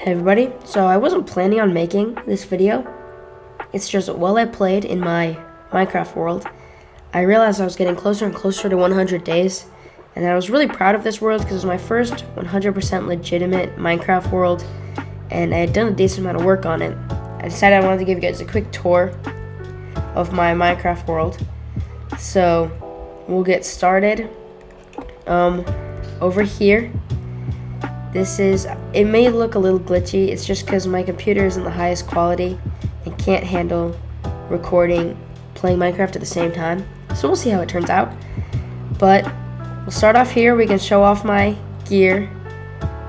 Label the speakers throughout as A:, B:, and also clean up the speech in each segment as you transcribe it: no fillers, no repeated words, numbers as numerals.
A: Hey everybody, so I wasn't planning on making this video. It's just while I played in my Minecraft world, I realized I was getting closer and closer to 100 days, and I was really proud of this world because it was my first 100% legitimate Minecraft world, and I had done a decent amount of work on it. I decided I wanted to give you guys a quick tour of my Minecraft world. So we'll get started. Over here, it may look a little glitchy. It's just because my computer isn't the highest quality and can't handle recording, playing Minecraft at the same time. So we'll see how it turns out. But we'll start off here. We can show off my gear.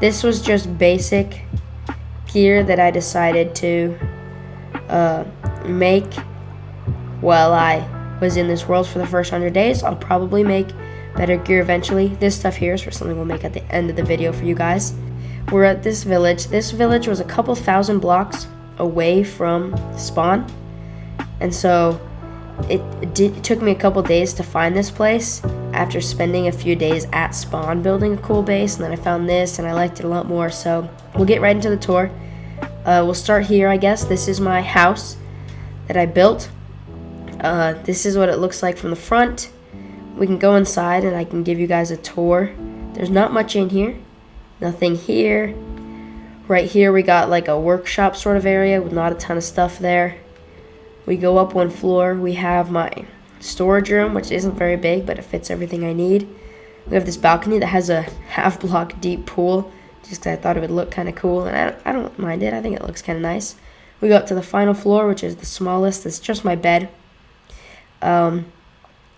A: This was just basic gear that I decided to make while I was in this world for the first 100 days. I'll probably make better gear eventually. This stuff here is for something we'll make at the end of the video for you guys. We're at this village. This village was a couple thousand blocks away from spawn, and so it took me a couple days to find this place after spending a few days at spawn building a cool base, and then I found this and I liked it a lot more. So we'll get right into the tour. We'll start here, I guess. This is my house that I built. This is what it looks like from the front. We can go inside and I can give you guys a tour. There's not much in here. Nothing here. Right here we got like a workshop sort of area with not a ton of stuff there. We go up one floor. We have my storage room, which isn't very big, but it fits everything I need. We have this balcony that has a half block deep pool, just because I thought it would look kind of cool, and I don't mind it. I think it looks kind of nice. We go up to the final floor, which is the smallest. It's just my bed.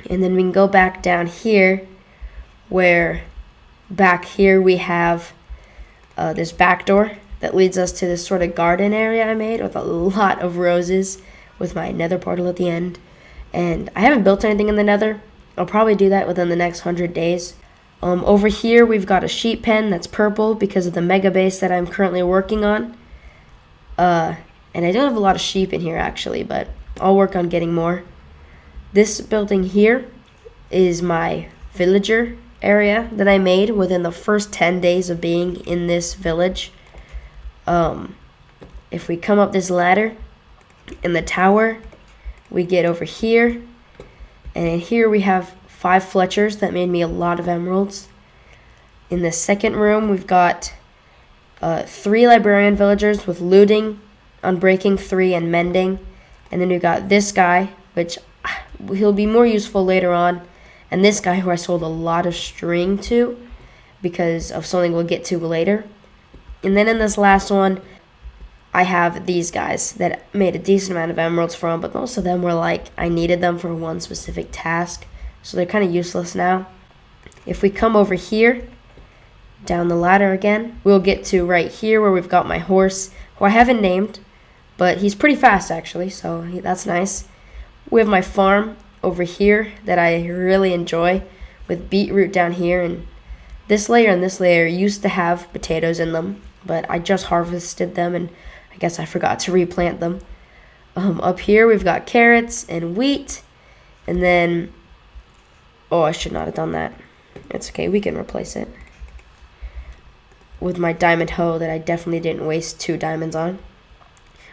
A: And then we can go back down here, where back here we have this back door that leads us to this sort of garden area I made with a lot of roses with my nether portal at the end. And I haven't built anything in the nether. I'll probably do that within the next 100 days. Over here we've got a sheep pen that's purple because of the mega base that I'm currently working on. And I don't have a lot of sheep in here actually, but I'll work on getting more. This building here is my villager area that I made within the first 10 days of being in this village. If we come up this ladder in the tower, we get over here, and in here we have 5 Fletchers that made me a lot of emeralds. In the second room we've got 3 librarian villagers with looting, unbreaking 3, and mending. And then we've got this guy, which he'll be more useful later on, and this guy who I sold a lot of string to because of something we'll get to later. And then in this last one I have these guys that made a decent amount of emeralds from, but most of them were like I needed them for one specific task, so they're kind of useless now. If we come over here down the ladder again, we'll get to right here where we've got my horse, who I haven't named, but he's pretty fast actually, so that's nice. We have my farm over here that I really enjoy with beetroot down here, and this layer and this layer used to have potatoes in them, but I just harvested them and I guess I forgot to replant them. Up here we've got carrots and wheat, and then I should not have done that. It's okay, we can replace it with my diamond hoe that I definitely didn't waste 2 diamonds on.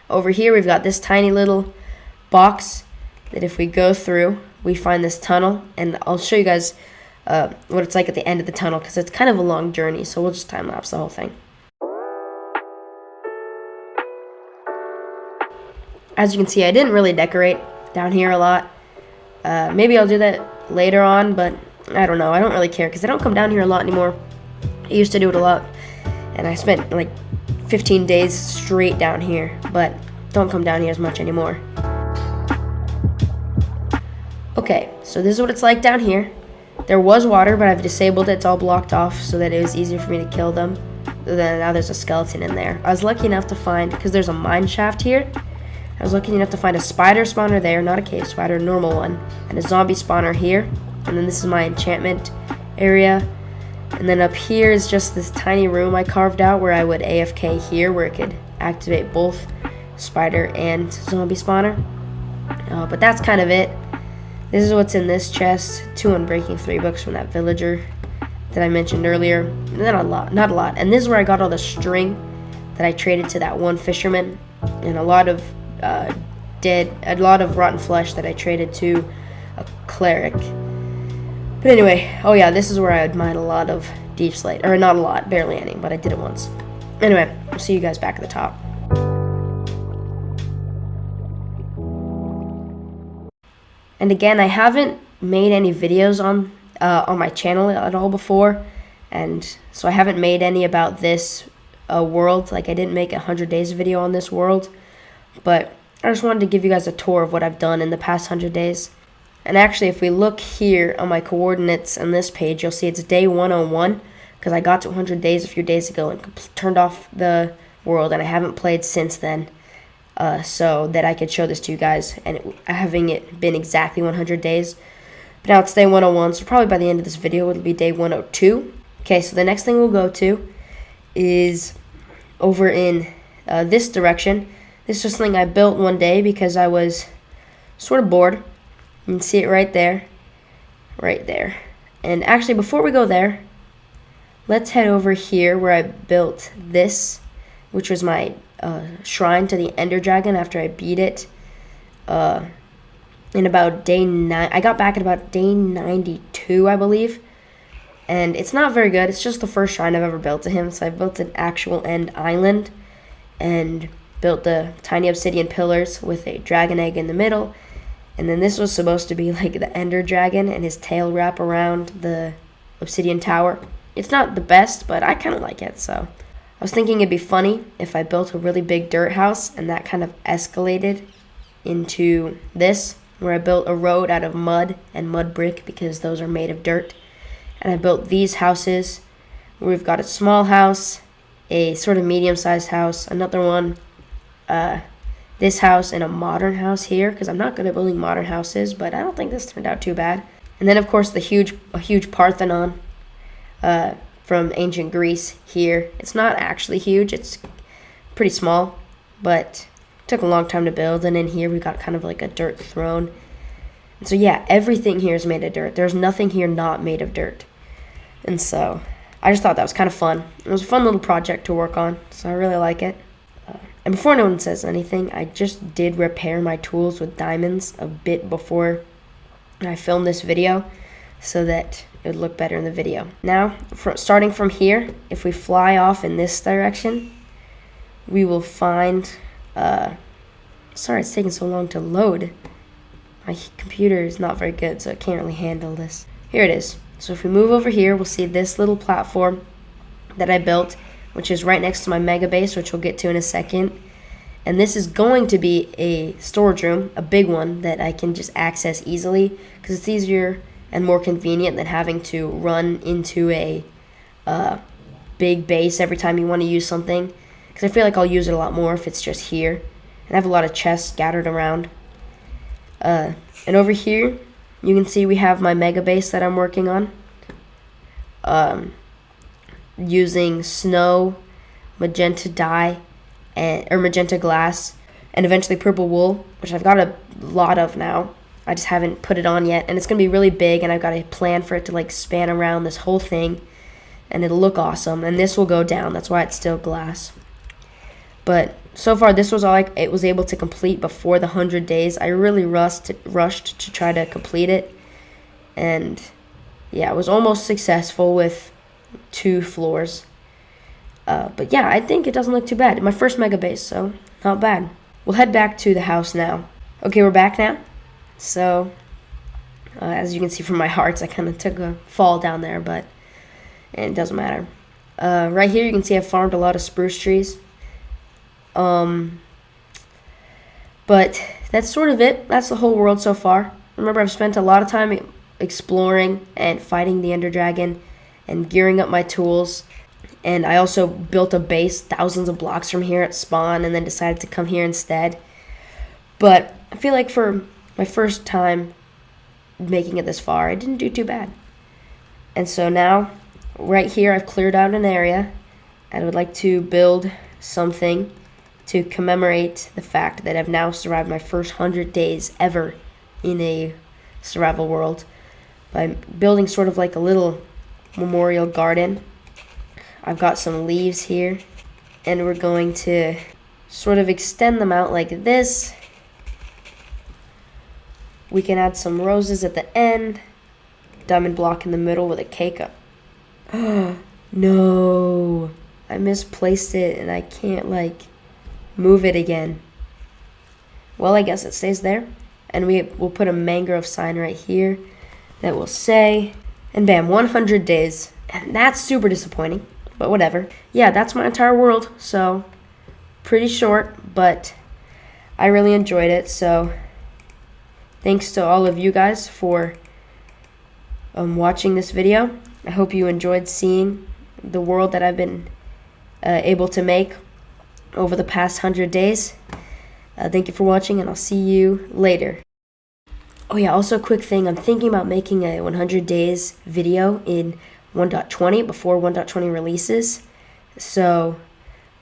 A: Over here we've got this tiny little box that if we go through, we find this tunnel, and I'll show you guys what it's like at the end of the tunnel because it's kind of a long journey, so we'll just time-lapse the whole thing. As you can see, I didn't really decorate down here a lot. Maybe I'll do that later on, but I don't know. I don't really care because I don't come down here a lot anymore. I used to do it a lot, and I spent like 15 days straight down here, but don't come down here as much anymore. Okay, so this is what it's like down here. There was water, but I've disabled it. It's all blocked off so that it was easier for me to kill them. Then now there's a skeleton in there. I was lucky enough to find, because there's a mine shaft here, I was lucky enough to find a spider spawner there, not a cave spider, a normal one, and a zombie spawner here. And then this is my enchantment area. And then up here is just this tiny room I carved out where I would AFK here, where it could activate both spider and zombie spawner. But that's kind of it. This is what's in this chest. 2 unbreaking 3 books from that villager that I mentioned earlier. Not a lot. And this is where I got all the string that I traded to that one fisherman, and a lot of rotten flesh that I traded to a cleric. But anyway, oh yeah, this is where I would mine a lot of deep slate, or not a lot, barely any, but I did it once. Anyway, I'll see you guys back at the top. And again, I haven't made any videos on my channel at all before, and so I haven't made any about this world. Like, I didn't make a 100 days video on this world, but I just wanted to give you guys a tour of what I've done in the past 100 days. And actually, if we look here on my coordinates on this page, you'll see it's day 101, because I got to 100 days a few days ago and turned off the world, and I haven't played since then, so that I could show this to you guys, and having it been exactly 100 days. But now it's day 101, so probably by the end of this video it'll be day 102. Okay, so the next thing we'll go to is over in this direction. This is something I built one day because I was sort of bored. You can see it right there. Right there. And actually, before we go there, let's head over here where I built this, which was my shrine to the Ender Dragon after I beat it in about day 9. I got back at about day 92, I believe. And it's not very good. It's just the first shrine I've ever built to him. So I built an actual end island and built the tiny obsidian pillars with a dragon egg in the middle. And then this was supposed to be like the Ender Dragon and his tail wrap around the obsidian tower. It's not the best, but I kind of like it. So I was thinking it'd be funny if I built a really big dirt house, and that kind of escalated into this, where I built a road out of mud and mud brick because those are made of dirt. And I built these houses where we've got a small house, a sort of medium-sized house, another one, this house, and a modern house here, because I'm not good at building modern houses, but I don't think this turned out too bad. And then, of course, a huge Parthenon from ancient Greece here. It's not actually huge. It's pretty small, but it took a long time to build. And in here, we got kind of like a dirt throne. And so, yeah, everything here is made of dirt. There's nothing here not made of dirt. And so I just thought that was kind of fun. It was a fun little project to work on, so I really like it. And before no one says anything, I just did repair my tools with diamonds a bit before I filmed this video so that it would look better in the video. Now, starting from here, if we fly off in this direction, we will find... sorry, it's taking so long to load. My computer is not very good, so it can't really handle this. Here it is. So if we move over here, we'll see this little platform that I built, which is right next to my mega base, which we'll get to in a second. And this is going to be a storage room, a big one that I can just access easily because it's easier and more convenient than having to run into a big base every time you want to use something, because I feel like I'll use it a lot more if it's just here. And I have a lot of chests scattered around. And over here, you can see we have my mega base that I'm working on. Using snow, magenta dye, or magenta glass, and eventually purple wool, which I've got a lot of now. I just haven't put it on yet, and it's going to be really big, and I've got a plan for it to like span around this whole thing, and it'll look awesome, and this will go down. That's why it's still glass. But so far, this was all it was able to complete before the 100 days. I really rushed to try to complete it, and yeah, I was almost successful with 2 floors. But yeah, I think it doesn't look too bad. My first mega base, so not bad. We'll head back to the house now. Okay, we're back now. So, as you can see from my hearts, I kind of took a fall down there, but it doesn't matter. Right here, you can see I farmed a lot of spruce trees. But that's sort of it. That's the whole world so far. Remember, I've spent a lot of time exploring and fighting the Ender Dragon and gearing up my tools. And I also built a base thousands of blocks from here at spawn and then decided to come here instead. But I feel like for my first time making it this far, I didn't do too bad. And so now, right here, I've cleared out an area, and I would like to build something to commemorate the fact that I've now survived my first 100 days ever in a survival world by building sort of like a little memorial garden. I've got some leaves here and we're going to sort of extend them out like this. We can add some roses at the end, diamond block in the middle with a cake up. No, I misplaced it and I can't like move it again. Well, I guess it stays there, and we'll put a mangrove sign right here that will say, and bam, 100 days. And that's super disappointing, but whatever. Yeah, that's my entire world, so pretty short, but I really enjoyed it. So thanks to all of you guys for watching this video. I hope you enjoyed seeing the world that I've been able to make over the past 100 days. Thank you for watching, and I'll see you later. Oh yeah, also a quick thing. I'm thinking about making a 100 days video in 1.20 before 1.20 releases. So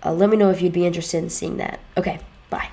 A: let me know if you'd be interested in seeing that. Okay, bye.